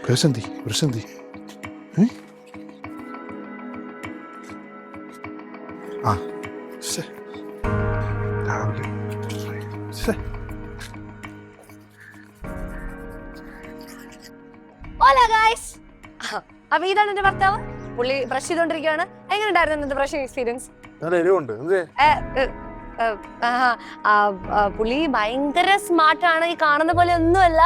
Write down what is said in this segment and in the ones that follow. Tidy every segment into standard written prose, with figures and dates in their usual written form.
പ്രശാന്തി പ്രശാന്തി ആ രാവിലെ അപ്പൊ ഇതാണ് എന്റെ ഭർത്താവ്. പുള്ളി ബ്രഷ് ചെയ്തോണ്ടിരിക്കുകയാണ്. എങ്ങനെയുണ്ടായിരുന്നു ഇന്നത്തെ ബ്രഷിംഗ് എക്സ്പീരിയൻസ്? പുള്ളി ഭയങ്കര സ്മാർട്ടാണ്. ഈ കാണുന്ന പോലെ ഒന്നുമല്ല,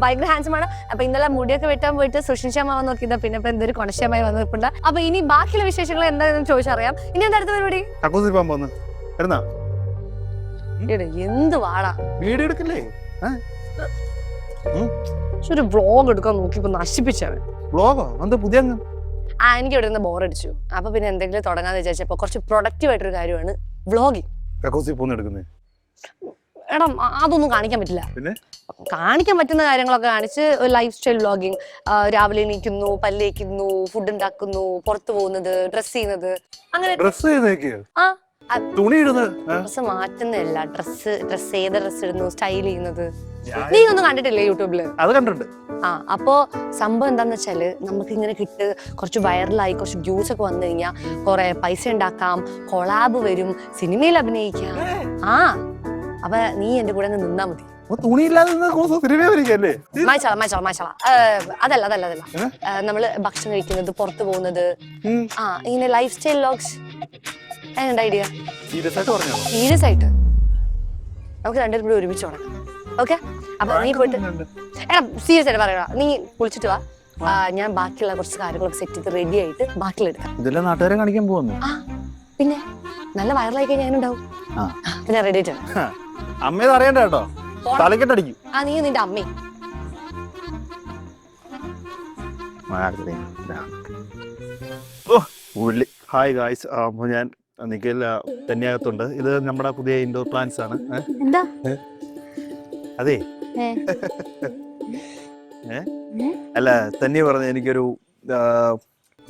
ഭയങ്കര ഹാൻഡ്സം ആണ്. അപ്പൊ ഇന്നലെ മുടിയൊക്കെ വെട്ടാൻ പോയിട്ട് സുഷിൻഷാമ നോക്കിയത്, പിന്നെ ഇപ്പൊ എന്തൊരു കൊണശ്യമായി വന്നു നിൽപ്പുണ്ട്. അപ്പൊ ഇനി ബാക്കിയുള്ള വിശേഷങ്ങൾ എന്താണെന്ന് ചോദിച്ചറിയാം. ഇനി എന്താ അടുത്ത പരിപാടി? എന്ത് വാടാ വീഡിയോ എടുക്കല്ലേ? ഒരു വ്ളോഗ് എടുക്കാൻ നോക്കിയപ്പോ നശിപ്പിച്ചവൻ. പുതിയ എനിക്ക് ഇവിടെ നിന്ന് ബോറടിച്ചു. അപ്പൊ പിന്നെ എന്തെങ്കിലും തുടങ്ങാന്ന് വിചാരിച്ചപ്പോ കുറച്ച് പ്രൊഡക്റ്റീവ് ആയിട്ടൊരു കാര്യമാണ് വ്ളോഗിങ്. എടാ അതൊന്നും കാണിക്കാൻ പറ്റില്ല. കാണിക്കാൻ പറ്റുന്ന കാര്യങ്ങളൊക്കെ കാണിച്ച് ലൈഫ് സ്റ്റൈൽ വ്ളോഗിങ്. രാവിലെ എണീക്കുന്നു, പല്ലേക്കുന്നു, ഫുഡ് ഉണ്ടാക്കുന്നു, പുറത്തു പോകുന്നത്, ഡ്രസ് ചെയ്യുന്നത്, അങ്ങനെ ഡ്രസ് മാറ്റുന്നില്ല. ഡ്രസ് ഏത് ഡ്രസ് ഇടുന്നു, സ്റ്റൈൽ ചെയ്യുന്നത് നീ ഒന്നും കണ്ടിട്ടില്ലേ യൂട്യൂബില്? അത് കണ്ടിട്ടുണ്ട്. അപ്പോ സംഭവം എന്താന്ന് വെച്ചാല് നമുക്ക് ഇങ്ങനെ കിട്ട് കുറച്ച് വൈറലായി കുറച്ച് വ്യൂസ് ഒക്കെ വന്നു കഴിഞ്ഞാൽ കുറെ പൈസ ഉണ്ടാക്കാം, കൊളാബ് വരും, സിനിമയിൽ അഭിനയിക്കാം. അപ്പൊ നീ എന്റെ കൂടെ നിന്നാ മതി. അതല്ല നമ്മള് ഭക്ഷണം കഴിക്കുന്നത്, പുറത്തു പോകുന്നത്, ഇങ്ങനെ ലൈഫ് സ്റ്റൈൽ വ്ലോഗ്സ്. എങ്ങനെയുണ്ട് ഐഡിയ? സീരിയസ് ആയിട്ട് നമുക്ക് രണ്ടുപേരും കൂടി ഒരുമിച്ച് തുടങ്ങാം. ഓക്കെ? അപ്പൊ നീ പോയിട്ട് എടാ സീരിയസ് ആയിട്ട് പറയണ, നീ കുളിച്ചിട്ട് വാ. ഞാൻ ബാക്കിയുള്ള കുറച്ച് കാര്യങ്ങളൊക്കെ സെറ്റ് ചെയ്ത് റെഡി ആയിട്ട് ബാക്കിയുള്ള എടുക്കാം. ഇതെല്ലാം നാട്ടുകാരെ കാണിക്കാൻ പോകുന്നു. പിന്നെ നല്ല വൈറലായി കഴിഞ്ഞാൽ ഞാനുണ്ടാവും. പിന്നെ റെഡി ആയിട്ടാണ്. അമ്മയത് അറിയണ്ട കേട്ടോ, തലക്കെട്ടടിക്കും. നീ നിന്റെ അമ്മേ. ഹായ് ഗായ്സ്, ഞാൻ നിഖിൽ തന്നെയാകത്തുണ്ട്. ഇത് നമ്മുടെ പുതിയ ഇൻഡോർ പ്ലാന്റ്സ് ആണ്. അതെ അല്ല, തന്നെ പറഞ്ഞ എനിക്കൊരു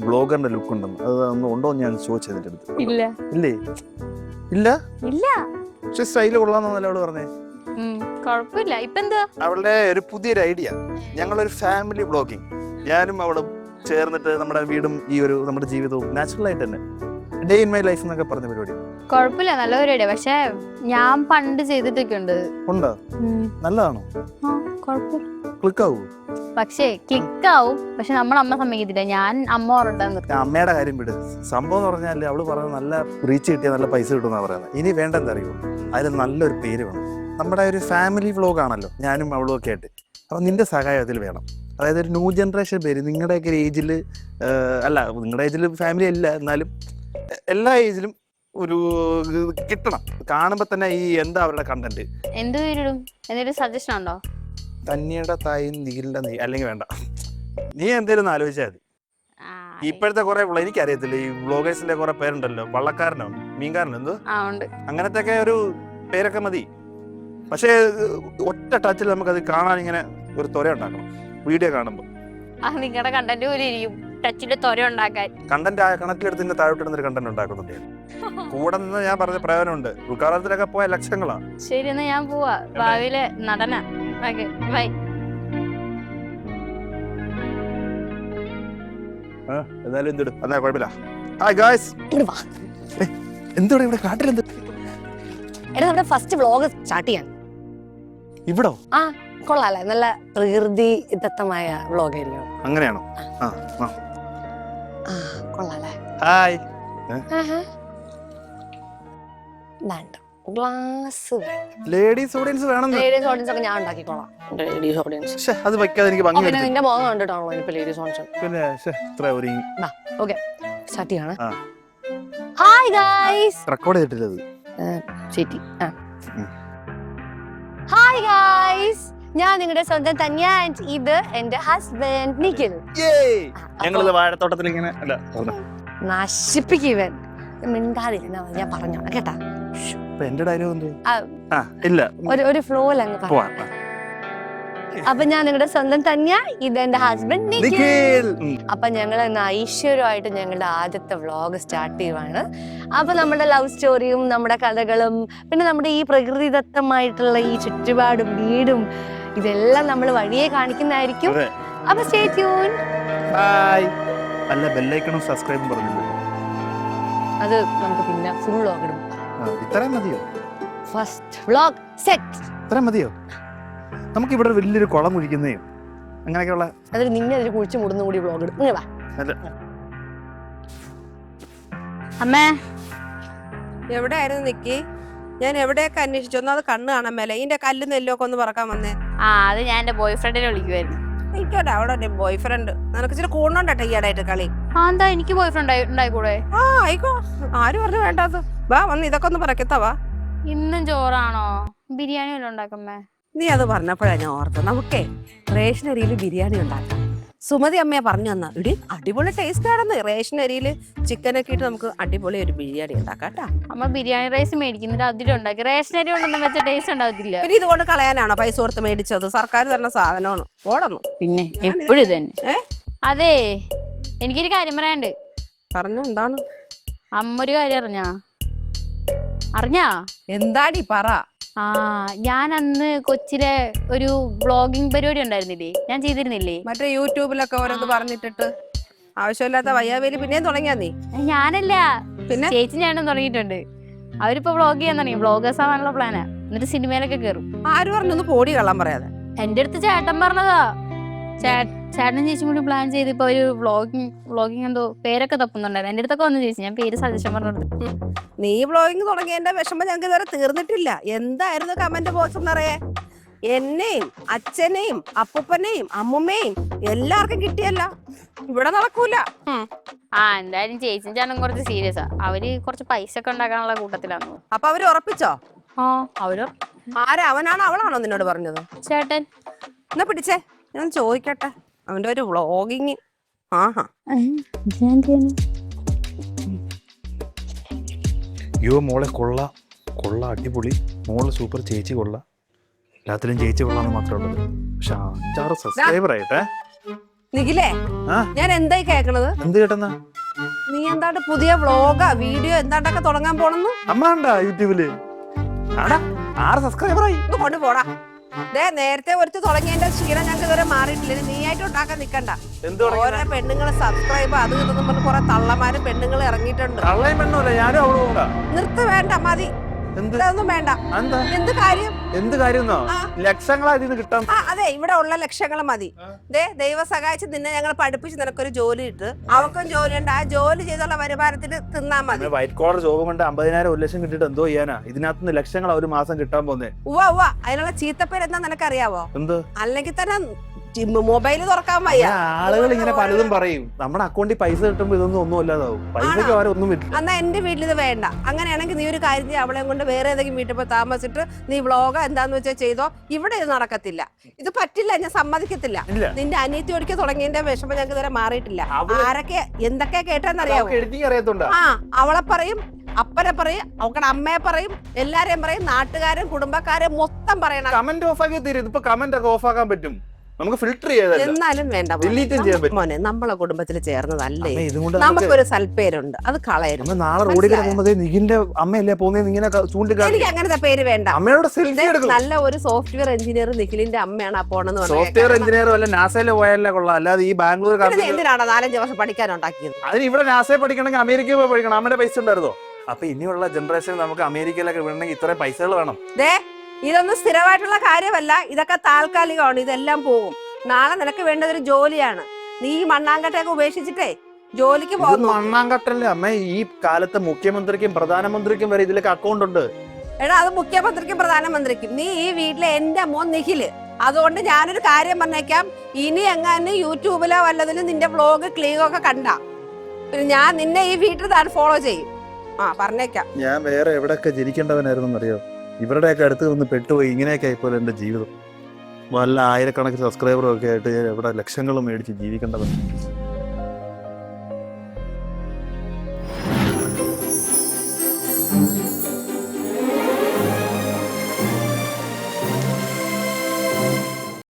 ബ്ലോഗറിന്റെ ലുക്ക് ഉണ്ടെന്ന്. അത് ഒന്നും ഉണ്ടോ ഞാൻ ചോദിച്ചത് എന്റെ അടുത്ത്. ഇല്ലേ? ഇല്ല പക്ഷെ സ്റ്റൈല് കൊള്ളാന്നല്ല അവള് പറഞ്ഞേ. കുഴപ്പമില്ല. ഇപ്പൊ എന്താ അവളുടെ ഒരു പുതിയൊരു ഐഡിയ, ഞങ്ങളൊരു ഫാമിലി ബ്ലോഗിങ്. ഞാനും അവളും ചേർന്നിട്ട് നമ്മുടെ വീടും ഈ ഒരു നമ്മുടെ ജീവിതവും നാച്ചുറൽ ആയിട്ട് തന്നെ ഡേ ഇൻ മൈ ലൈഫ് എന്നൊക്കെ പറഞ്ഞ പരിപാടി. കുഴപ്പമില്ല, നല്ല പരിപാടിയാ. പക്ഷെ ഞാൻ പണ്ട് ചെയ്തിട്ടൊക്കെ ഉണ്ട്. ഉണ്ടോ? നല്ലതാണോ? കുഴപ്പമില്ല. ക്ലിക്ക് ആവൂ? പക്ഷേ ക്ലിക്ക് ആവും. പക്ഷെ നമ്മുടെ അമ്മ സമ്മതിക്കത്തില്ല. ഞാൻ അമ്മ ഓർമ്മ അമ്മയുടെ കാര്യം വിട്. സംഭവം എന്ന് പറഞ്ഞാൽ അവള് പറഞ്ഞ നല്ല റീച്ച് കിട്ടിയാൽ നല്ല പൈസ കിട്ടുമെന്നാ പറയുന്നത്. ഇനി വേണ്ടെന്ന് അറിയുമോ, അതിൽ നല്ലൊരു പേര് വേണം. നമ്മുടെ ഒരു ഫാമിലി വ്ലോഗ് ആണല്ലോ ഞാനും അവളും ഒക്കെ ആയിട്ട്. അപ്പൊ നിന്റെ സഹായം അതിൽ വേണം. അതായത് ഒരു ന്യൂ ജനറേഷൻ പേര്, നിങ്ങളുടെയൊക്കെ ഏജിൽ അല്ല, നിങ്ങളുടെ ഏജിൽ ഫാമിലി അല്ല, എന്നാലും എല്ലാ ഏജിലും ഒരു കിട്ടണം. കാണുമ്പോ തന്നെ ഈ എന്താ അവരുടെ കണ്ടന്റ്. എന്ത് പേരിടും? എന്തെങ്കിലും സജഷൻ ഉണ്ടോ? തന്നിയുടെ തായി നിഖിലിന്റെ നീ, അല്ലെങ്കിൽ വേണ്ട, നീ എന്തേലും ആലോചിച്ചാൽ മതി. ഇപ്പോഴത്തെ കുറെ എനിക്കറിയത്തില്ല, ഈ വ്ളോഗേഴ്സിന്റെ കുറെ പേരുണ്ടല്ലോ, വള്ളക്കാരനോ മീൻകാരനോ എന്തോ അങ്ങനത്തെ ഒക്കെ ഒരു പേരൊക്കെ മതി. പക്ഷേ ഒറ്റ ടച്ചിൽ നമുക്കത് കാണാൻ ഇങ്ങനെ ഒരു ത്വര ഉണ്ടാക്കണം വീഡിയോ കാണുമ്പോ. നിങ്ങളുടെ കണ്ടന്റ് പോലെ ഇരിക്കും ടച്ചിന്റെ ത്വര ഉണ്ടാക്കാൻ. കണ്ടന്റ് കണക്കിലെടുത്ത് താഴോട്ടിടുന്ന ഒരു കണ്ടന്റ് ഉണ്ടാക്കുന്നുണ്ട്. കൂടെ നിന്ന് ഞാൻ പറഞ്ഞ പ്രയോജനമുണ്ട്. ഉദ്ഘാടനത്തിലൊക്കെ പോയ ലക്ഷങ്ങളാ. ശരി, എന്നാ ഞാൻ പോവാ. ഭാവിയിലെ നടന. ബൈ. എന്നാലും എന്തിടും, എന്നാ കുഴപ്പമില്ല. Hi guys. എന്തോടെ ഇവിടെ കാട്ടിലെന്ത്? എടാ നമ്മുടെ ഫസ്റ്റ് വ്ലോഗ് സ്റ്റാർട്ട് ചെയ്യാൻ. ഇവിടോ? കൊള്ളാല്ലേ, നല്ല പ്രകൃതി ദത്തമായ വ്ലോഗ് ആയിരിക്കും. അങ്ങനെയാണോ? കൊള്ളാല്ലേ. ഹായ്. ഗ്ലാസ് ലേഡീസ് ഓഡിയൻസ് വേണം. ലേഡീസ് ഓഡിയൻസ് ഒക്കെ ഞാൻ ഉണ്ടാക്കിക്കോളാം. ലേഡീസ് ഓഡിയൻസ് അത് വെക്കാതെ എനിക്ക് ഭംഗി. നിന്റെ മുഖം കണ്ടിട്ടാണോ ഇപ്പൊ ലേഡീസ് ഓഡിയൻസ്? പിന്നെ ഓക്കെ സ്റ്റാർട്ട് ചെയ്യാണ്. Hi guys. റെക്കോർഡ് ചെയ്തിട്ടില്ല ശരി. ഹായ് ഗായ്സ്, ഞാൻ നിങ്ങളുടെ സ്വന്തം തന്യ. ഇത് എന്റെ ഹസ്ബൻഡ് നിഖിൽ. ഞങ്ങളിത് വാഴത്തോട്ടത്തിൽ ഇങ്ങനെ നശിപ്പിക്കുവൻ. മിണ്ടാതിരുന്ന ഞാൻ പറഞ്ഞോ കേട്ടാ. എന്റെ ഡയലോഗ് ഇല്ല, ഒരു ഫ്ലോയിൽ അങ്ങ് പോവാ. അപ്പൊ ഞാൻ നിങ്ങളുടെ സ്വന്തം തന്യ, ഇത് എന്റെ ഹസ്ബൻഡ് നിഖിൽ. അപ്പൊ ഞങ്ങൾ ഇന്ന് ഐശ്വര്യമായിട്ട് ഞങ്ങളുടെ ആദ്യത്തെ വ്ളോഗ് സ്റ്റാർട്ട് ചെയ്യുവാണ്. അപ്പൊ നമ്മുടെ ലവ് സ്റ്റോറിയും നമ്മുടെ കഥകളും പിന്നെ നമ്മുടെ ഈ പ്രകൃതിദത്തമായിട്ടുള്ള ഈ ചുറ്റുപാടും വീടും ഇതെല്ലാം നമ്മൾ വഴിയെ കാണിക്കുന്നതായിരിക്കും. അപ്പൊ സ്റ്റേ ട്യൂൺ. അല്ല ബെല്ലൈക്കണും സബ്സ്ക്രൈബും പറഞ്ഞില്ല. അത് നമുക്ക് പിന്നെ ഫുൾ വ്ളോഗ് ഇടും. ഇത്രയും മതിയോ? First vlog set. ഇത്രയും മതിയോ? നമുക്ക് ഇവിടെ വലിയൊരു കുളം കുഴിക്കുന്നേയും അങ്ങനെയൊക്കെയുള്ള അതിൽ നിന്നെ അതിൽ കുഴിച്ച് മുടുന്ന കൂടി വ്ളോഗ് ഇടും. ഇങ്ങനെ വാ. അമ്മേ എവിടെയായിരുന്നു നിക്കി? ഞാൻ എവിടെയൊക്കെ അന്വേഷിച്ചു. ഒന്നും അത് കണ്ണ് കാണാൻ മേലെ. ഇതിന്റെ കല്ലും നെല്ലൊക്കെ ഒന്ന് പറക്കാൻ വന്നേ. അത് ഞാൻ എന്റെ ബോയ് ഫ്രണ്ടിനെ വിളിക്കുമായിരുന്നു. എനിക്കോട്ടെ അവിടെ ബോയ് ഫ്രണ്ട്. നിനക്ക് ഇച്ചിരി കൂടുന്നുണ്ടട്ടെ ഈയിടായിട്ട് കളി. എന്താ എനിക്ക് ബോയ് ഫ്രണ്ട് ഉണ്ടായിക്കൂടെ? ആയിക്കോ. ആര് പറഞ്ഞു വേണ്ടത്? വാ വന്ന് ഇതൊക്കെ ഒന്ന് പറക്കത്താവാ. ഇന്നും ചോറാണോ? ബിരിയാണി വല്ലതും ഉണ്ടാക്കമ്മേ? നീ അത് പറഞ്ഞപ്പോഴാണ് ഞാൻ ഓർത്തത്. നമുക്കേ റേഷൻ അരിയിൽ ബിരിയാണി ഉണ്ടാക്കാം. സുമതി അമ്മയെ പറഞ്ഞു തന്നാ ഇടി അടിപൊളി ടേസ്റ്റ് ആണെന്ന്. റേഷൻ അരിയിൽ ചിക്കനൊക്കെ ഇട്ട് നമുക്ക് അടിപൊളി ഒരു ബിരിയാണി ഉണ്ടാക്കാം കേട്ടാ. അമ്മ ബിരിയാണി റൈസ് മേടിക്കുന്നിട്ട് അതിലും ഉണ്ടാക്കി. റേഷൻ അരി കൊണ്ടൊന്നും വെച്ച ടേസ്റ്റ് ഉണ്ടാവത്തില്ല. പിന്നെ ഇതുകൊണ്ട് കളയാനാണോ പൈസ കൊടുത്ത് മേടിച്ചത്? സർക്കാർ തരുന്ന സാധനമാണ്. ഓടന്നു പിന്നെ എപ്പോഴും ഇത് തന്നെ. അതെ എനിക്കൊരു കാര്യം പറയാണ്ട്. പറഞ്ഞു. എന്താണ്? അമ്മ ഒരു കാര്യം അറിഞ്ഞാ? എന്താടി പറ. ഞാൻ അന്ന് കൊച്ചിലെ ഒരു വ്ളോഗിങ് പരിപാടി ഉണ്ടായിരുന്നില്ലേ, ഞാൻ ചെയ്തിരുന്നില്ലേ? മറ്റേ യൂട്യൂബിലൊക്കെ ഓരോന്ന് പറഞ്ഞിട്ടിട്ട് ആവശ്യമില്ലാത്ത വയ്യാവേലി പിന്നെയും തുടങ്ങിയാ നീ? ഞാനല്ല, പിന്നെ ചേച്ചി ഞാനും തുടങ്ങിയിട്ടുണ്ട്. അവരിപ്പോ വ്ളോഗ് ചെയ്യാൻ തുടങ്ങി. വ്ളോഗേഴ്സ് ആവാനുള്ള പ്ലാനാ. എന്നിട്ട് സിനിമയിലൊക്കെ കേറും. ആര് പറഞ്ഞു? ഒന്ന് പോടി കള്ളം പറയാതെ. എന്റെ അടുത്ത് ചേട്ടൻ പറഞ്ഞതാ. ചേട്ടനും ചേച്ചിയും കൂടി പ്ലാൻ ചെയ്ത് ഇപ്പൊ ഒരു വ്ളോഗിങ് എന്തോ പേരൊക്കെ തപ്പുന്നുണ്ടായിരുന്നു. എന്റെ അടുത്തൊക്കെ വന്നു ചേച്ചി, ഞാൻ പേര് സജഷൻ പറഞ്ഞു. നീ വ്ളോഗിങ് തുടങ്ങിയതിന്റെ വിഷമം ഞങ്ങൾക്ക് ഇതുവരെ തീർന്നിട്ടില്ല. എന്തായിരുന്നു കമന്റ് ബോക്സ് എന്നറിയേ? എന്നെയും അച്ഛനെയും അപ്പൂപ്പനെയും അമ്മുമ്മയും എല്ലാവർക്കും കിട്ടിയല്ല. ഇവിടെ നടക്കൂല. എന്തായാലും ചേച്ചിയും ചേട്ടനും കുറച്ച് സീരിയസാ. അവര് കുറച്ച് പൈസ ഒക്കെ ഉണ്ടാക്കാനുള്ള കൂട്ടത്തിലാണ്. അപ്പൊ അവര് ഉറപ്പിച്ചോ? അവര് ആരാ? അവനാണോ അവളാണോ നിന്നോട് പറഞ്ഞത്? ചേട്ടൻ. എന്നാ പിടിച്ചേ, ഞാൻ ചോദിക്കട്ടെ. അവന്റെ ഒരു വ്ളോഗിങ്. ആഹാ യോ മോളെ കൊള്ള അടിപൊളി. മോള് സൂപ്പർ. ചേച്ചി കൊള്ള. എല്ലാത്തിലും ചേച്ചി കൊള്ളാന്ന് മാത്രമേ ഉള്ളത്. പക്ഷെ 5-6 സബ്സ്ക്രൈബർ ആയിട്ടേ. നിഖിലേ, ഞാൻ എന്തായി കേക്കണത്? എന്ത് കേട്ടെന്നാ? നീ എന്താണ്ട് പുതിയ വ്ളോഗാ വീഡിയോ എന്താണ്ടൊക്കെ തുടങ്ങാൻ പോണെന്ന്? അമ്മ ഉണ്ടാ യൂട്യൂബില്? 6 സബ്സ്ക്രൈബർ ആയി. കൊണ്ട് പോടാ. നേരത്തെ ഒരുത്ത് തുടങ്ങിയതിന്റെ ക്ഷീണം ഞങ്ങൾക്ക് ഇതുവരെ മാറിയിട്ടില്ല. നീ ആയിട്ട് ഉണ്ടാക്കാൻ നിക്കണ്ട. ഓരോ പെണ്ണുങ്ങള് സബ്സ്ക്രൈബ് അത് ഇതെന്നും പറഞ്ഞ് കുറെ തള്ളമാരും പെണ്ണുങ്ങൾ ഇറങ്ങിയിട്ടുണ്ട്. നിർത്ത്. വേണ്ട, മതി. ഒന്നും വേണ്ട. എന്ത് കാര്യം? ലക്ഷങ്ങളായിരുന്നു കിട്ടാം. അതെ, ഇവിടെ ഉള്ള ലക്ഷങ്ങൾ മതി. ദൈവം സഹായിച്ച് നിന്നെ ഞങ്ങൾ പഠിപ്പിച്ച് നിനക്കൊരു ജോലി ഇട്ട് അവക്കും ജോലി ഉണ്ട്. ആ ജോലി ചെയ്തുള്ള വരുമാനത്തിന് തിന്നാ മതി. വൈറ്റ് കോളർ ജോബ് കൊണ്ട് 50,000 1 ലക്ഷം കിട്ടിട്ട് എന്തോ ചെയ്യാനാ? ഇതിനകത്ത് ലക്ഷങ്ങൾ ഒരു മാസം കിട്ടാൻ പോന്നേ. ഉവ്വ അതിനുള്ള ചീത്തപ്പേര് എന്താ നിനക്കറിയാവോ? എന്ത്? അല്ലെങ്കിൽ തന്നെ മൊബൈല് തുറക്കാൻ വയ്യ. ആളുകൾ ഇങ്ങനെ പലതും പറയും. നമ്മുടെ അക്കൗണ്ടിൽ പൈസ കിട്ടുമ്പോ ഇതൊന്നും ഒന്നും അല്ലാതാവും. പൈസക്ക് വരെ ഒന്നും പറ്റില്ല. എന്നാ എന്റെ വീട്ടിൽ ഇത് വേണ്ട. അങ്ങനെയാണെങ്കിൽ നീ ഒരു കാര്യം ചെയ്യും, അവളെ കൊണ്ട് വേറെ ഏതെങ്കിലും വീട്ടിൽ പോയി താമസിച്ചിട്ട് നീ വ്ളോഗ് എന്താന്ന് വെച്ചാൽ ചെയ്തോ. ഇവിടെ ഇത് നടക്കത്തില്ല. ഇത് പറ്റില്ല. ഞാൻ സമ്മതിക്കത്തില്ല. നിന്റെ അനിയത്തി ഒരിക്കൽ തുടങ്ങിയതിന്റെ വിഷമം ഞങ്ങൾക്ക് ഇതുവരെ മാറിയിട്ടില്ല. ആരൊക്കെ എന്തൊക്കെ കേട്ടെന്നറിയാവോ? അവളെ പറയും, അപ്പനെ പറയും, അവക്കടെ അമ്മയെ പറയും, എല്ലാരെയും പറയും, നാട്ടുകാരും കുടുംബക്കാരും മൊത്തം പറയണം. കമന്റ് ഓഫ് ആക്കി തരും. ഇപ്പൊ കമന്റ് ഒക്കെ ഓഫ് ആക്കാൻ പറ്റും. നമുക്ക് ഫിൽട്ടർ ചെയ്യാം. എന്നാലും വേണ്ട മോനെ, നമ്മളെ കുടുംബത്തിൽ ചേർന്നതല്ലേ. ഇതുകൊണ്ട് നമുക്കൊരു സൽപ്പേരുണ്ട്, അത് കളയരുത്. നാളെ റോഡിൽ കിടക്കുമ്പോ നിഖിന്റെ അമ്മയല്ലേ പോകുന്നത് ഇങ്ങനെ ചൂണ്ടിക്കാട്ടി. എനിക്ക് അങ്ങനത്തെ പേര് വേണ്ട. അമ്മയോട് സെൽഫി എടുക്കും. നല്ല ഒരു സോഫ്റ്റ്വെയർ എഞ്ചിനീയർ നിഖിലിന്റെ അമ്മയാണ് പോണെന്ന് പറഞ്ഞു. സോഫ്റ്റ്വെയർ എഞ്ചിനീയർ വല്ല നാസയിലെ പോയാലേ കൊള്ളാം. അല്ലാതെ ഈ ബാംഗ്ലൂർ എന്തിനാണോ 4-5 വർഷം പഠിക്കാനുണ്ടാക്കിയത്? അതിന് ഇവിടെ നാസയിൽ പഠിക്കണമെങ്കിൽ അമേരിക്കയിൽ പോയി പഠിക്കണം. അമ്മയുടെ പൈസ ഉണ്ടായിരുന്നോ? അപ്പൊ ഇനിയുള്ള ജനറേഷൻ നമുക്ക് അമേരിക്കയിലൊക്കെ വിടണമെങ്കിൽ ഇത്രയും പൈസകൾ വേണം. ഇതൊന്നും സ്ഥിരമായിട്ടുള്ള കാര്യമല്ല. ഇതൊക്കെ താൽക്കാലികമാണ്. ഇതെല്ലാം പോകും. നാളെ നിനക്ക് വേണ്ടത് ഒരു ജോലിയാണ്. നീ ഈ മണ്ണാങ്കട്ടയൊക്കെ ഉപേക്ഷിച്ചിട്ടേ ജോലിക്ക് പോകുന്നു. മണ്ണാങ്കട്ടല്ലേ അമ്മ? ഈ കാലത്ത് മുഖ്യമന്ത്രിക്കും പ്രധാനമന്ത്രിക്കും വരെ ഇതിലൊക്കെ അക്കൗണ്ട് ഉണ്ട്. എടാ, അത് മുഖ്യമന്ത്രിക്കും പ്രധാനമന്ത്രിക്കും. നീ ഈ വീട്ടിലെ എന്റെ മോൻ നിഖില്. അതുകൊണ്ട് ഞാനൊരു കാര്യം പറഞ്ഞേക്കാം. ഇനി എങ്ങാനും യൂട്യൂബിലോ വല്ലതിലും നിന്റെ വ്ളോഗ് ക്ലീഗൊക്കെ കണ്ട പിന്നെ ഞാൻ നിന്നെ ഈ വീട്ടിൽ താൻ ഫോളോ ചെയ്യും. പറഞ്ഞേക്കാം. ഞാൻ വേറെ എവിടെയൊക്കെ ജനിക്കേണ്ടവനായിരുന്നു അറിയോ? ഇവരുടെയൊക്കെ അടുത്ത് നിന്ന് പെട്ടുപോയി. ഇങ്ങനെയൊക്കെ ആയിപ്പോലെ എന്റെ ജീവിതം. വല്ല ആയിരക്കണക്കിന് സബ്സ്ക്രൈബറും ഒക്കെ ആയിട്ട് ഇവിടെ ലക്ഷങ്ങളും മേടിച്ച് ജീവിക്കേണ്ടവൻ.